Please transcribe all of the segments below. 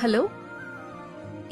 Hello,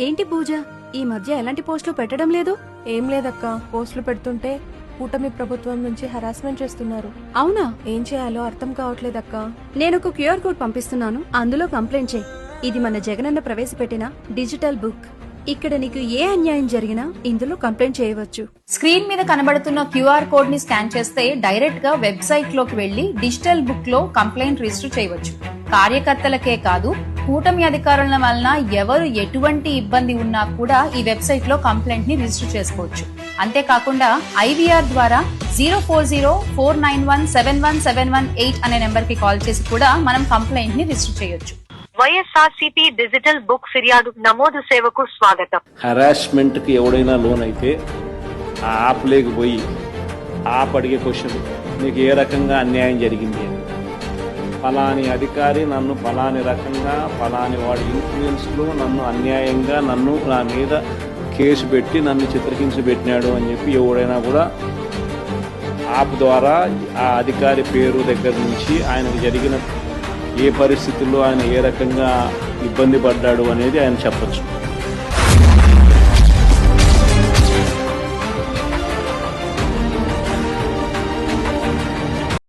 ఏంటి పూజ ఈ మధ్య ఎలాంటి పోస్టులు పెట్టడం లేదు? ఏం లేదక్క, పోస్టులు పెడుతుంటే కూటమి ప్రభుత్వం నుంచి హరాస్మెంట్ చేస్తున్నారు. అవునా? ఏం చేయాలో అర్థం కావట్లేదక్క. నేను ఒక క్యూఆర్ కోడ్ పంపిస్తున్నాను, అందులో కంప్లైంట్ చేయి. ఇది మన జగనన్న ప్రవేశపెట్టిన డిజిటల్ బుక్. ఇక్కడ నీకు ఏ అన్యాయం జరిగినా ఇందులో కంప్లైంట్ చేయవచ్చు. స్క్రీన్ మీద కనబడుతున్న క్యూఆర్ కోడ్ ని స్కాన్ చేస్తే డైరెక్ట్ గా వెబ్సైట్ లోకి వెళ్లి డిజిటల్ బుక్ లో కంప్లైంట్ రిజిస్టర్ చేయవచ్చు. కార్యకర్తలకే కాదు, కూటమి అధికారుల వలన ఎవరు ఎటువంటి ఇబ్బంది ఉన్నా కూడా ఈ వెబ్సైట్ లో కంప్లైంట్ ని రిజిస్టర్ చేసుకోవచ్చు. అంతేకాకుండా ఐవీఆర్ ద్వారా 04049171718 అనే నెంబర్ కి కాల్ చేసి కూడా మనం కంప్లైంట్ ని రిజిస్టర్ చేయొచ్చు. వైఎస్ఆర్సీపీ డిజిటల్ బుక్ ఫిర్యాదు నమోదు సేవకు స్వాగతం. హరాస్మెంట్ కి ఎవడైనా లోన్ అయితే ఆ యాప్ లేకపోయి యాప్ అడిగే క్వశ్చన్, నీకు ఏ రకంగా అన్యాయం జరిగింది అని. ఫలాని అధికారి నన్ను ఫలాని రకంగా ఫలాని వాడి ఇన్ఫ్లుయెన్స్లో నన్ను అన్యాయంగా నా మీద కేసు పెట్టి నన్ను చిత్రహింస పెట్టినాడు అని చెప్పి ఎవడైనా కూడా యాప్ ద్వారా ఆ అధికారి పేరు దగ్గర నుంచి ఆయనకు జరిగిన ఏ పరిస్థితుల్లో ఆయన ఏ రకంగా ఇబ్బంది పడ్డాడు అనేది ఆయన చెప్పచ్చు.